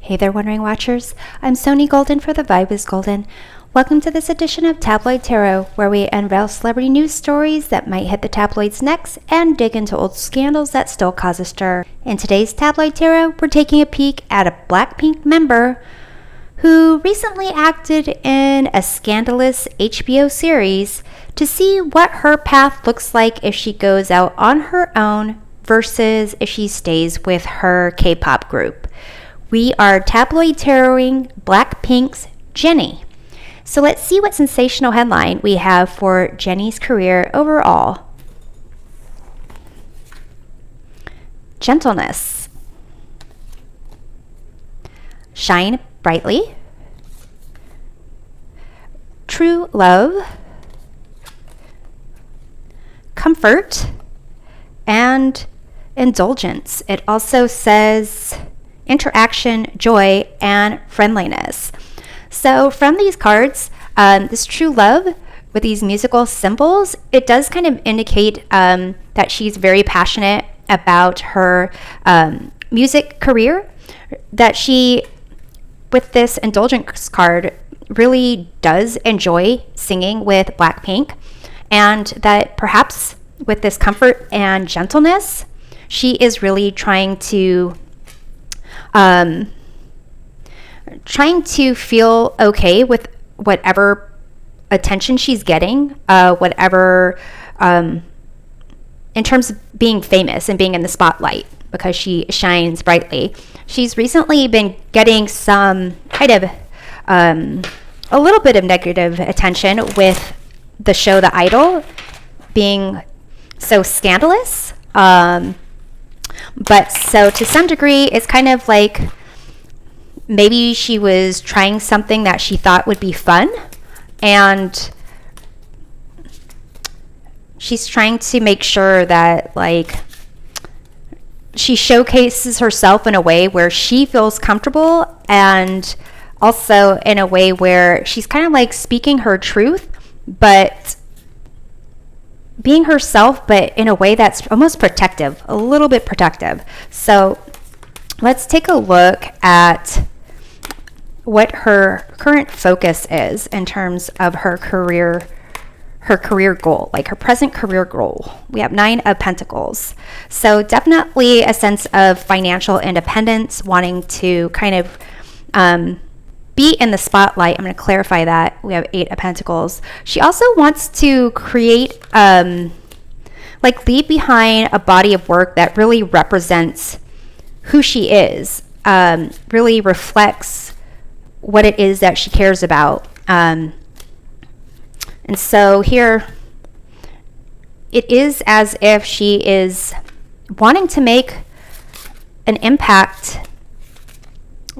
Hey there, Wondering Watchers. I'm Sony Golden for The Vibe is Golden. Welcome to this edition of Tabloid Tarot, where we unveil celebrity news stories that might hit the tabloids next and dig into old scandals that still cause a stir. In today's Tabloid Tarot, we're taking a peek at a BLACKPINK member who recently acted in a scandalous HBO series to see what her path looks like if she goes out on her own versus if she stays with her K-pop group. We are tabloid taroting BLACKPINK's JENNIE. So let's see what sensational headline we have for JENNIE's career overall. Gentleness. Shine brightly. True love. Comfort. And indulgence. It also says interaction, joy, and friendliness. So from these cards, this true love with these musical symbols, it does kind of indicate that she's very passionate about her music career, that she, with this indulgence card, really does enjoy singing with BLACKPINK, and that perhaps with this comfort and gentleness, she is really trying to feel okay with whatever attention she's getting, whatever, in terms of being famous and being in the spotlight, because she shines brightly. She's recently been getting some kind of a little bit of negative attention with the show The Idol being so scandalous. But so to some degree, it's kind of like maybe she was trying something that she thought would be fun, and she's trying to make sure that like she showcases herself in a way where she feels comfortable, and also in a way where she's kind of like speaking her truth, but being herself, but in a way that's almost protective, a little bit protective. So let's take a look at what her current focus is in terms of her career goal, like her present career goal. We have 9 of Pentacles. So definitely a sense of financial independence, wanting to kind of be in the spotlight. I'm going to clarify that. We have 8 of Pentacles. She also wants to create, leave behind a body of work that really represents who she is, really reflects what it is that she cares about. And so here, it is as if she is wanting to make an impact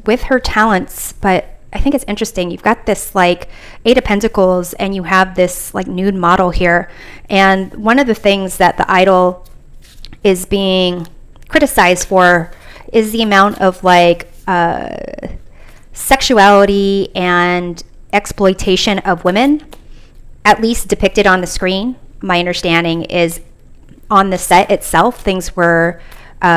with her talents, but I think it's interesting. You've got this like 8 of Pentacles, and you have this like nude model here. And one of the things that The Idol is being criticized for is the amount of like sexuality and exploitation of women, at least depicted on the screen. My understanding is on the set itself, things were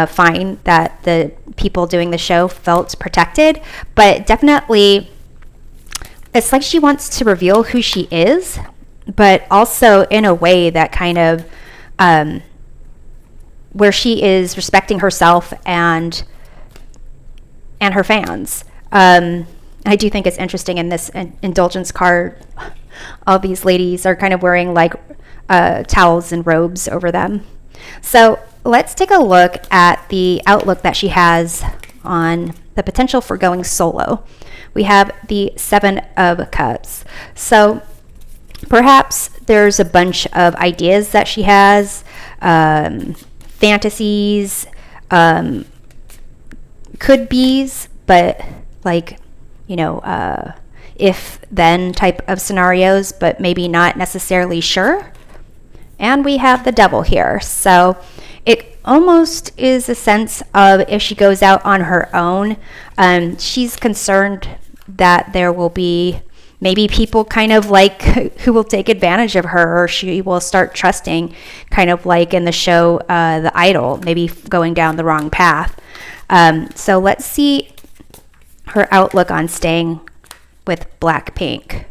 fine, that the people doing the show felt protected, but definitely it's like she wants to reveal who she is, but also in a way that kind of where she is respecting herself and her fans. I do think it's interesting in this indulgence card, all these ladies are kind of wearing like towels and robes over them. So let's take a look at the outlook that she has on the potential for going solo. We have the 7 of Cups. So perhaps there's a bunch of ideas that she has, fantasies, could be's, but like, if then type of scenarios, but maybe not necessarily sure. And we have the Devil here. So it almost is a sense of if she goes out on her own, she's concerned that there will be maybe people kind of like who will take advantage of her, or she will start trusting, kind of like in the show The Idol, maybe going down the wrong path. So let's see her outlook on staying with Blackpink.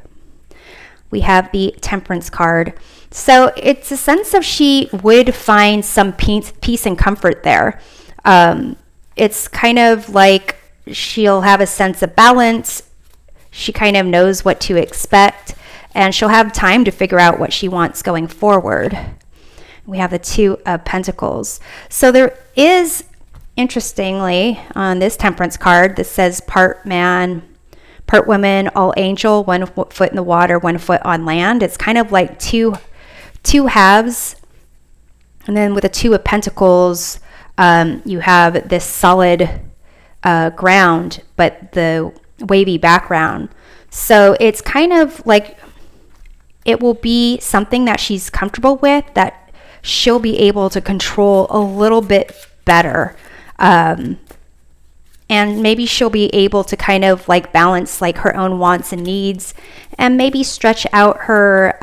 We have the Temperance card. So it's a sense of she would find some peace and comfort there. It's kind of like she'll have a sense of balance. She kind of knows what to expect, and she'll have time to figure out what she wants going forward. We have the Two of Pentacles. So there is, interestingly, on this Temperance card, that says part man, part woman, all angel, 1 foot in the water, 1 foot on land. It's kind of like two halves. And then with the Two of Pentacles, you have this solid ground, but the wavy background. So it's kind of like it will be something that she's comfortable with, that she'll be able to control a little bit better. And maybe she'll be able to kind of like balance like her own wants and needs, and maybe stretch out her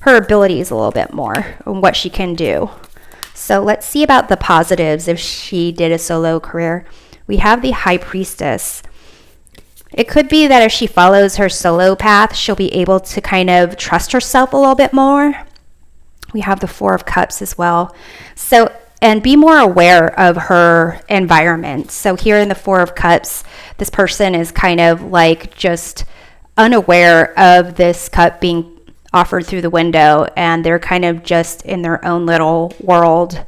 abilities a little bit more on what she can do. So let's see about the positives if she did a solo career. We have the High Priestess. It could be that if she follows her solo path, she'll be able to kind of trust herself a little bit more. We have the Four of Cups as well. So, and be more aware of her environment. So here in the Four of Cups, this person is kind of like just unaware of this cup being offered through the window, and they're kind of just in their own little world.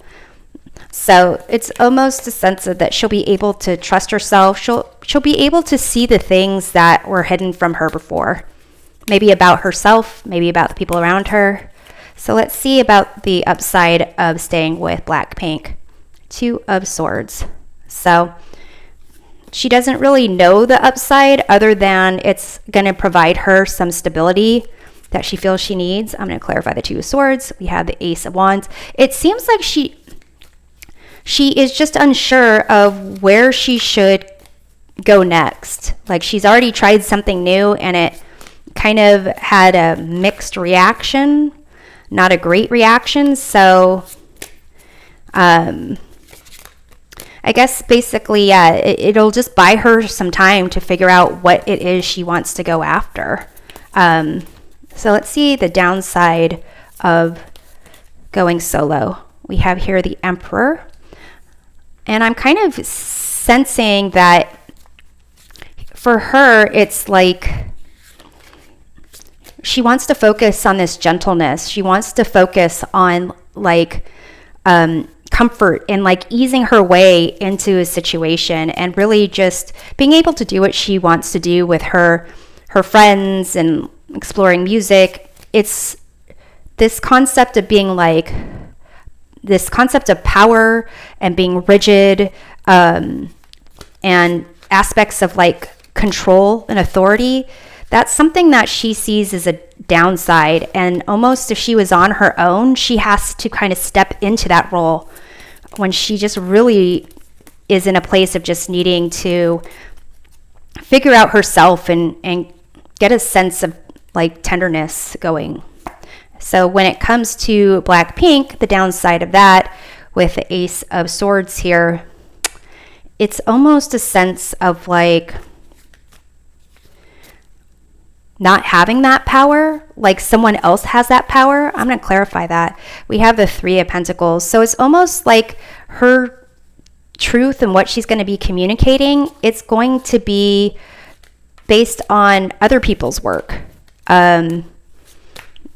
So it's almost a sense of that she'll be able to trust herself. She'll be able to see the things that were hidden from her before, maybe about herself, maybe about the people around her. So let's see about the upside of staying with Blackpink. Two of Swords. So she doesn't really know the upside other than it's going to provide her some stability that she feels she needs. I'm going to clarify the Two of Swords. We have the Ace of Wands. It seems like she is just unsure of where she should go next. Like she's already tried something new and it kind of had a mixed reaction, not a great reaction. So I guess basically, yeah, it'll just buy her some time to figure out what it is she wants to go after. So let's see the downside of going solo. We have here the Emperor. And I'm kind of sensing that for her, it's like she wants to focus on this gentleness. She wants to focus on like comfort and like easing her way into a situation and really just being able to do what she wants to do with her friends and exploring music. It's this concept of being like this concept of power and being rigid, and aspects of like control and authority. That's something that she sees as a downside, and almost if she was on her own, she has to kind of step into that role when she just really is in a place of just needing to figure out herself and get a sense of like tenderness going. So when it comes to Blackpink, the downside of that with the Ace of Swords here, it's almost a sense of like not having that power, like someone else has that power. I'm going to clarify that. We have the Three of Pentacles. So it's almost like her truth and what she's going to be communicating, it's going to be based on other people's work.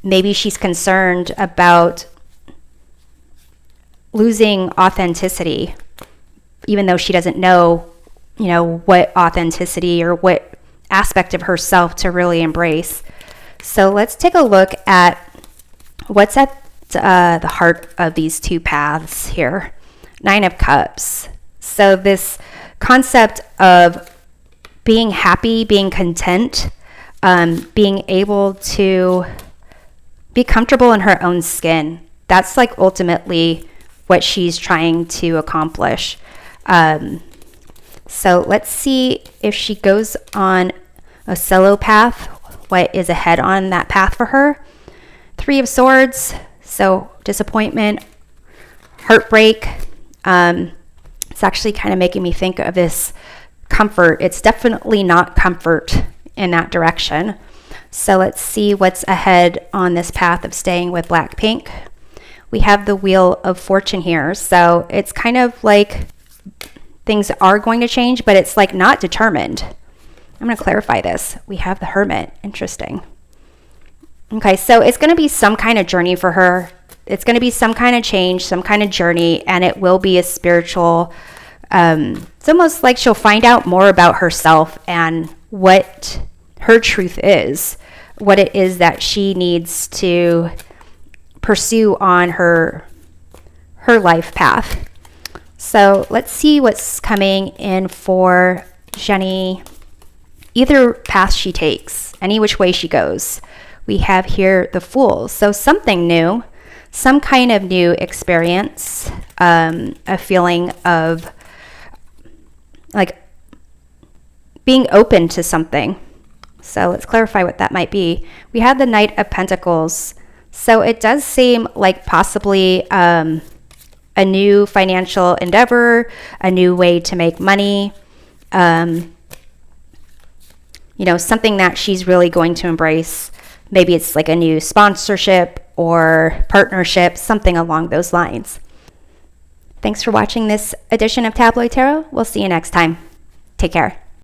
Maybe she's concerned about losing authenticity, even though she doesn't know, what authenticity or what aspect of herself to really embrace. So let's take a look at what's at the heart of these two paths here. Nine of Cups. So this concept of being happy, being content, being able to be comfortable in her own skin. That's like ultimately what she's trying to accomplish. So let's see if she goes on a solo path, what is ahead on that path for her. Three of Swords, so disappointment, heartbreak. It's actually kind of making me think of this comfort. It's definitely not comfort in that direction. So let's see what's ahead on this path of staying with Blackpink. We have the Wheel of Fortune here. So it's kind of like things are going to change, but it's like not determined. I'm going to clarify this. We have the Hermit. Interesting. Okay, so it's going to be some kind of journey for her. It's going to be some kind of change, some kind of journey, and it will be a spiritual, it's almost like she'll find out more about herself and what her truth is, what it is that she needs to pursue on her life path. So let's see what's coming in for JENNIE, either path she takes, any which way she goes. We have here the Fool. So something new, some kind of new experience, a feeling of like being open to something. So let's clarify what that might be. We have the Knight of Pentacles. So it does seem like possibly a new financial endeavor, a new way to make money, you know, something that she's really going to embrace. Maybe it's like a new sponsorship or partnership, something along those lines. Thanks for watching this edition of Tabloid Tarot. We'll see you next time. Take care.